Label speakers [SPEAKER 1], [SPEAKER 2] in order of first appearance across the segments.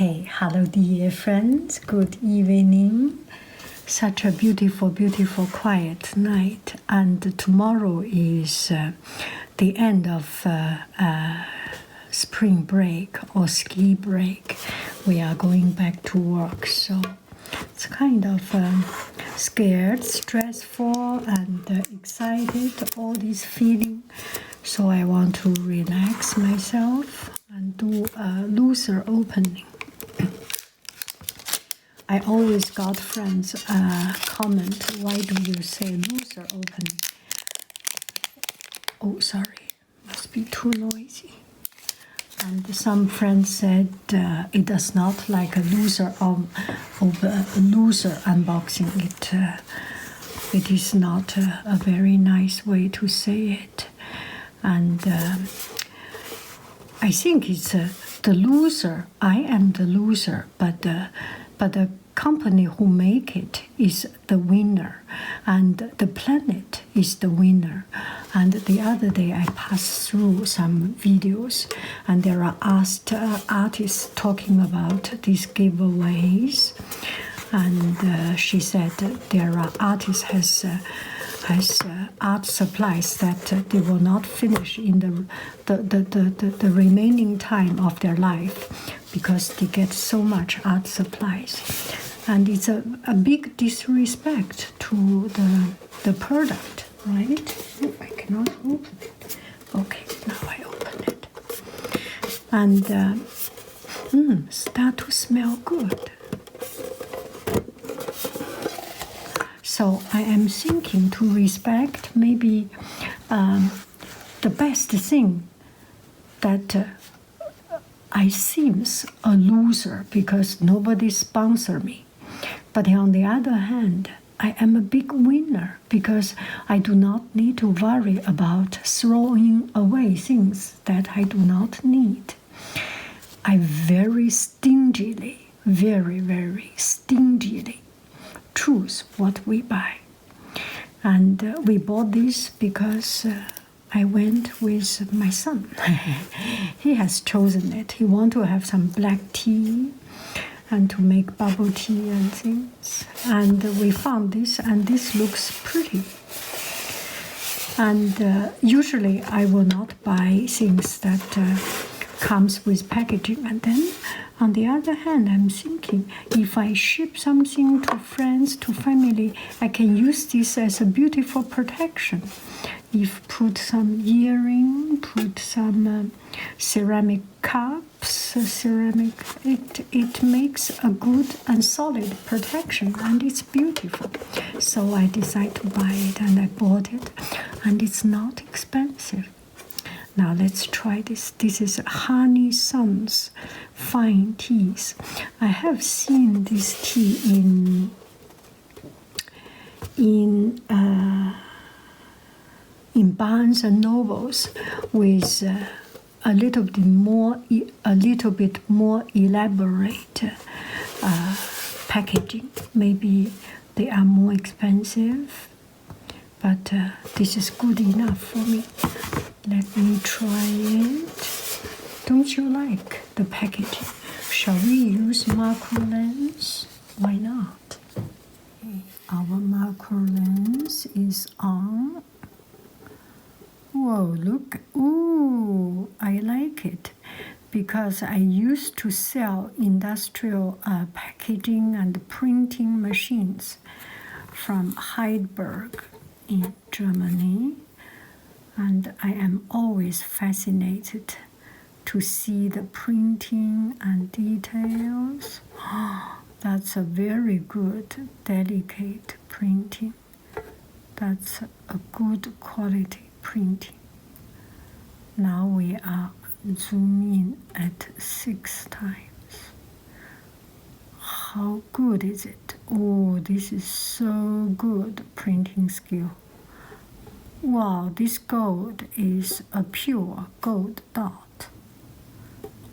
[SPEAKER 1] Okay, hello dear friends, good evening. Such a beautiful, beautiful quiet night, and tomorrow is the end of spring break or ski break. We are going back to work, so it's kind of scared, stressful, and excited, all these feelings. So I want to relax myself and do a looser opening. I always got friends comment, why do you say looser opening? Oh, sorry, must be too noisy. And some friends said it does not like a looser unboxing. It is not a very nice way to say it. And I think it's the loser. I am the loser, but the company who make it is the winner, and the planet is the winner. And the other day I passed through some videos, and there are artists talking about these giveaways, and she said there are artists has art supplies that they will not finish in the remaining time of their life because they get so much art supplies. And it's a big disrespect to the product, right? Oh, I cannot open it. Okay, now I open it. And start to smell good. So I am thinking to respect maybe the best thing that I seems a loser because nobody sponsor me. But on the other hand, I am a big winner because I do not need to worry about throwing away things that I do not need. I very stingily, very stingily choose what we buy. And we bought this because I went with my son. He has chosen it. He wants to have some black tea and to make bubble tea and things. And we found this, and this looks pretty. And usually I will not buy things that comes with packaging. And then on the other hand, I'm thinking if I ship something to friends, to family, I can use this as a beautiful protection. If put some earring, put some ceramic cups, it makes a good and solid protection, and it's beautiful. So I decided to buy it, and I bought it, and it's not expensive. Now let's try this. This is Harney Sons fine teas. I have seen this tea in Barnes and Nobles with a little bit more elaborate packaging. Maybe they are more expensive, but this is good enough for me. Let me try it. Don't you like the packaging? Shall we use macro lens? Why not? Okay, our macro lens is on. Whoa, look. Ooh, I like it because I used to sell industrial packaging and printing machines from Heidelberg in Germany. And I am always fascinated to see the printing and details. That's a very good, delicate printing. That's a good quality printing. Now we are zoom in at 6 times. How good is it? Oh, this is so good printing skill. Wow, this gold is a pure gold dot.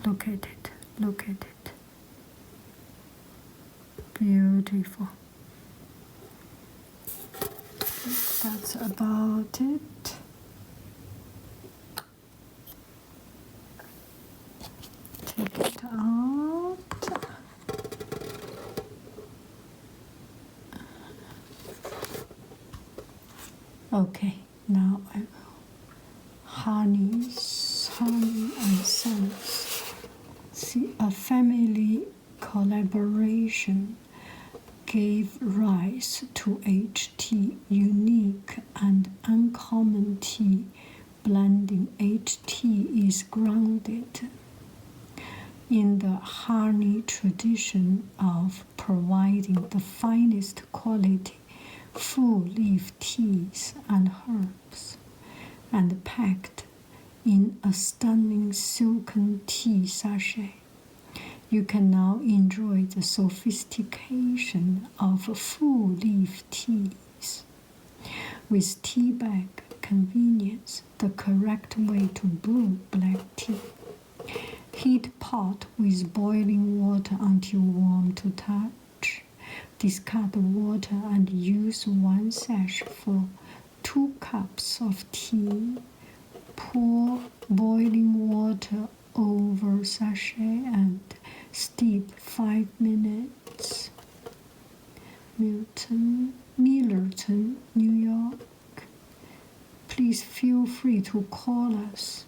[SPEAKER 1] Look at it, look at it. Beautiful. That's about it. Take it out. Okay, now I will. Harney and Sons. See, a family collaboration gave rise to HT, unique and uncommon tea blending. HT is grounded in the Harney tradition of providing the finest quality full leaf teas and herbs, and packed in a stunning silken tea sachet. You can now enjoy the sophistication of full leaf teas with tea bag convenience, the correct way to brew black tea. Heat pot with boiling water until warm to touch. Discard the water and use 1 sash for 2 cups of tea. Pour boiling water over sachet and steep 5 minutes. Millerton, New York. Please feel free to call us.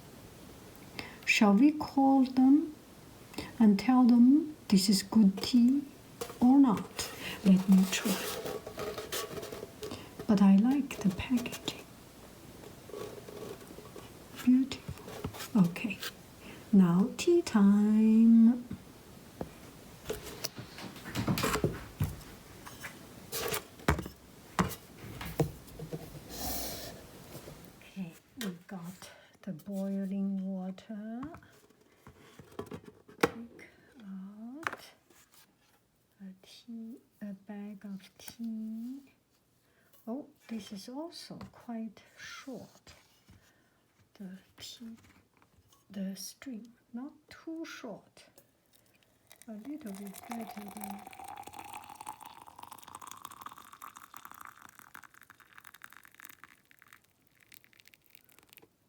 [SPEAKER 1] Shall we call them and tell them this is good tea or not? Let me try. But I like the packaging. Beautiful. Okay, now tea time. Okay, we got the boiling water. Take out a bag of tea. Oh, this is also quite short. The string, not too short. A little bit better than.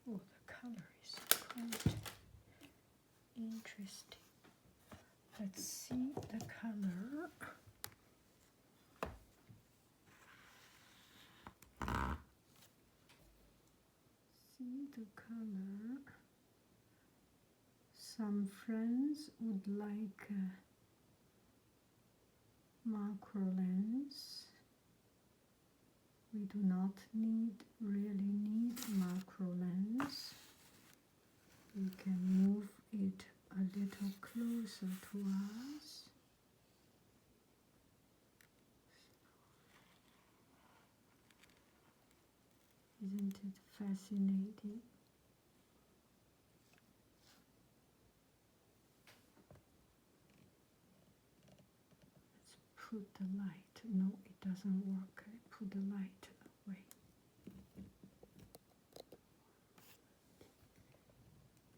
[SPEAKER 1] Oh, the color is quite interesting. Let's see the color. See the color. Some friends would like macro lens. We do not really need macro lens. We can move it a little closer to us. Isn't it fascinating? Let's put the light. No, it doesn't work. I put the light away.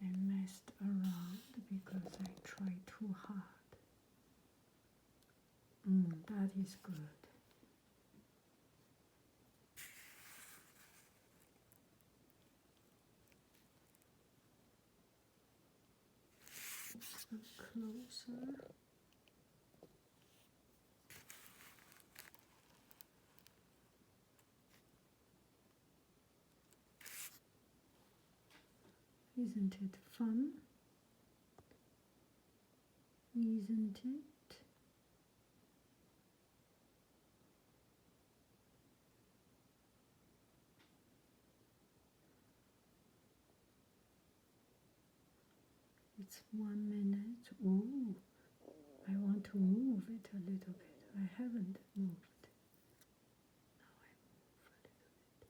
[SPEAKER 1] I messed around because I tried too hard. That is good. Closer. Isn't it fun? Isn't it? It's 1 minute. Ooh, I want to move it a little bit. I haven't moved. Now I move a little bit.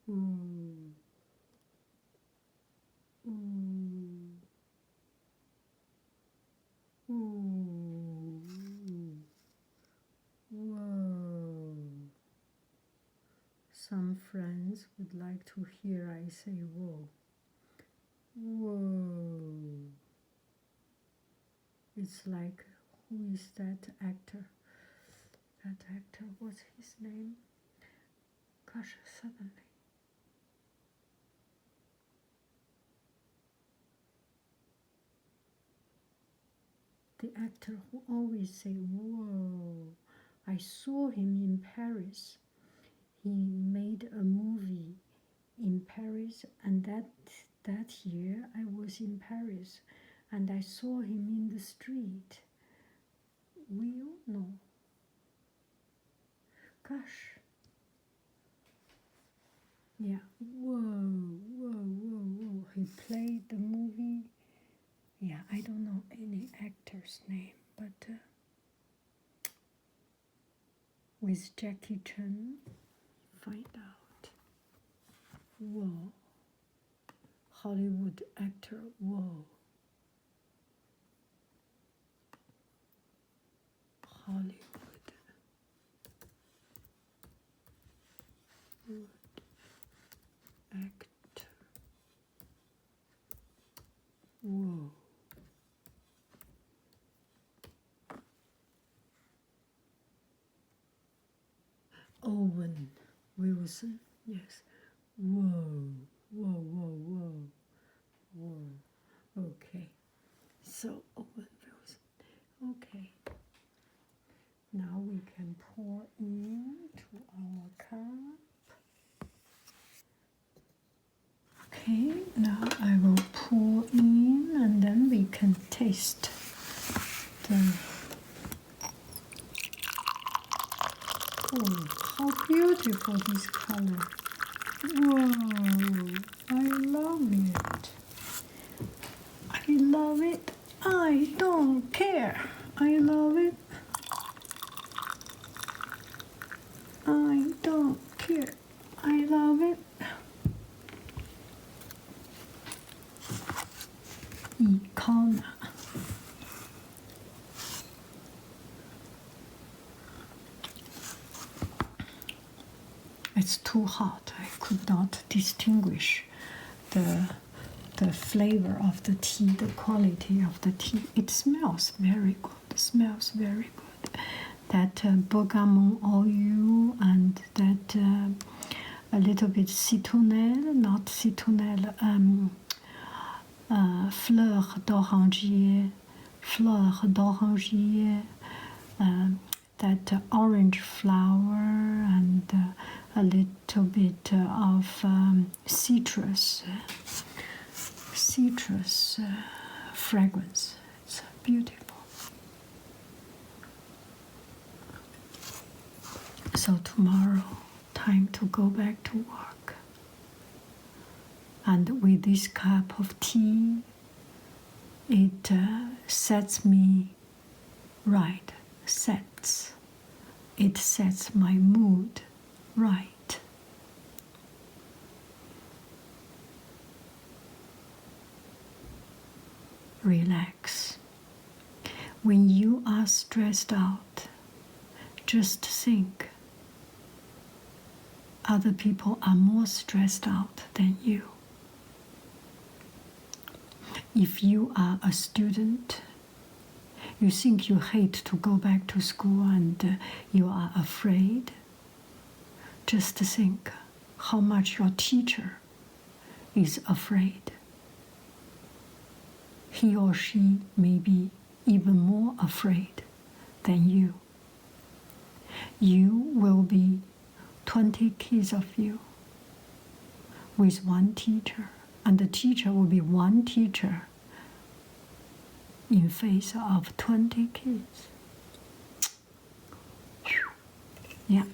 [SPEAKER 1] Ooh. Ooh. Whoa. Some friends would like to hear I say whoa. Whoa. It's like, who is that actor? That actor, what's his name? Gosh, suddenly. The actor who always say whoa. I saw him in Paris. He made a movie in Paris, and that year I was in Paris, and I saw him in the street. We all know. Gosh. Yeah. Whoa. He played the movie. Yeah, I don't know any actor's name, but with Jackie Chan, find out. Whoa. Hollywood actor, whoa. Hollywood. Actor. Whoa. Owen Wilson, yes. Whoa. Okay. So Owen Wilson. Okay. Now we can pour into our cup. Okay, now I will pour in and then we can taste the. Oh, how beautiful this color. Whoa, I love it. I love it. I don't care. I love it. I don't care. I love it. Icona. It's too hot. I could not distinguish the flavor of the tea, the quality of the tea. It smells very good. Smells very good. That bergamot oil and that a little bit citronnelle, not citronnelle, fleur d'oranger, that orange flower and a little bit of citrus fragrance. It's beautiful. So tomorrow, time to go back to work. And with this cup of tea, it sets me right, it sets my mood right. Relax. When you are stressed out, just think other people are more stressed out than you. If you are a student, you think you hate to go back to school and you are afraid, just think how much your teacher is afraid. He or she may be even more afraid than you. You will be 20 kids of you with one teacher, and the teacher will be one teacher in face of 20 kids. Yeah.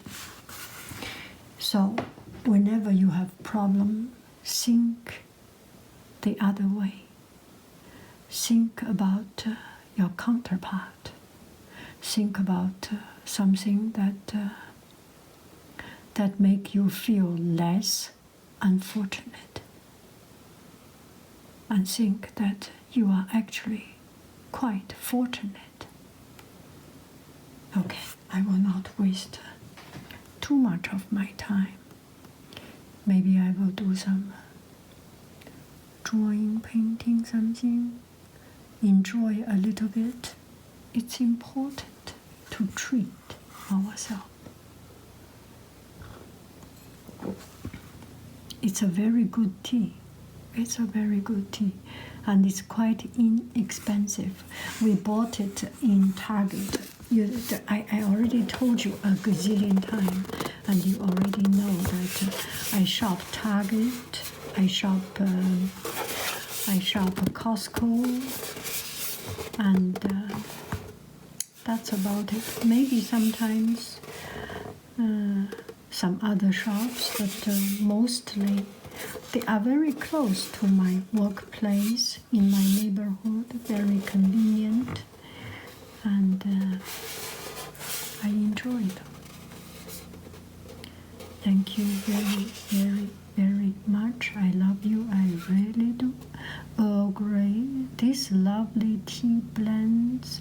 [SPEAKER 1] So whenever you have problem, think the other way. Think about your counterpart. Think about something that make you feel less unfortunate. And think that you are actually quite fortunate. Okay, I will not waste too much of my time. Maybe I will do some drawing, painting something, enjoy a little bit. It's important to treat ourselves. It's a very good tea. It's a very good tea, and it's quite inexpensive. We bought it in Target I already told you a gazillion times, and you already know that I shop Target, I shop Costco, and that's about it. Maybe sometimes some other shops, but mostly they are very close to my workplace in my neighborhood, very convenient, and I enjoy them. Thank you very, very, very much. I love you, I really do. Earl Grey, this lovely tea blends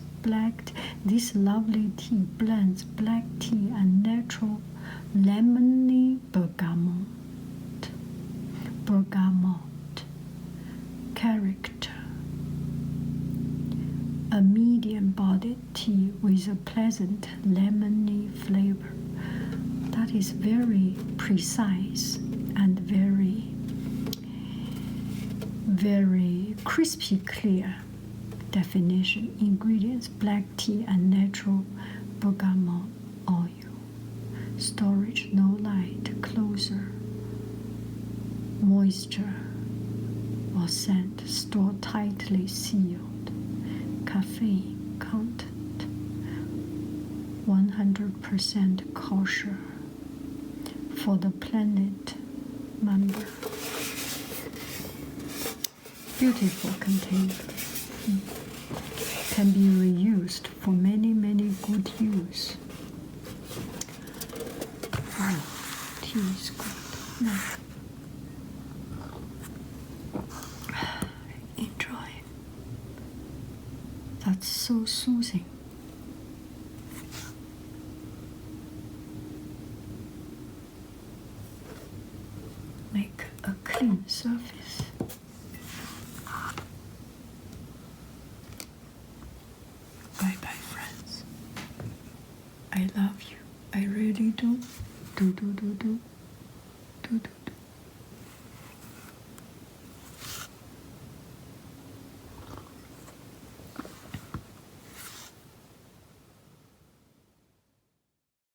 [SPEAKER 1] this lovely tea blends black tea and natural lemony bergamot character. A medium-bodied tea with a pleasant lemony flavor. That is very precise and very, very crispy clear definition. Ingredients: black tea and natural bergamot oil. Storage: no light, closer, moisture or scent, store tightly sealed. Caffeine content: 100% kosher for the Planet member. Beautiful container. Can be reused for many, many good use. Oh, tea is good. No. Enjoy. That's so soothing. Make a clean surface. Bye bye, friends. I love you. I really do. Do.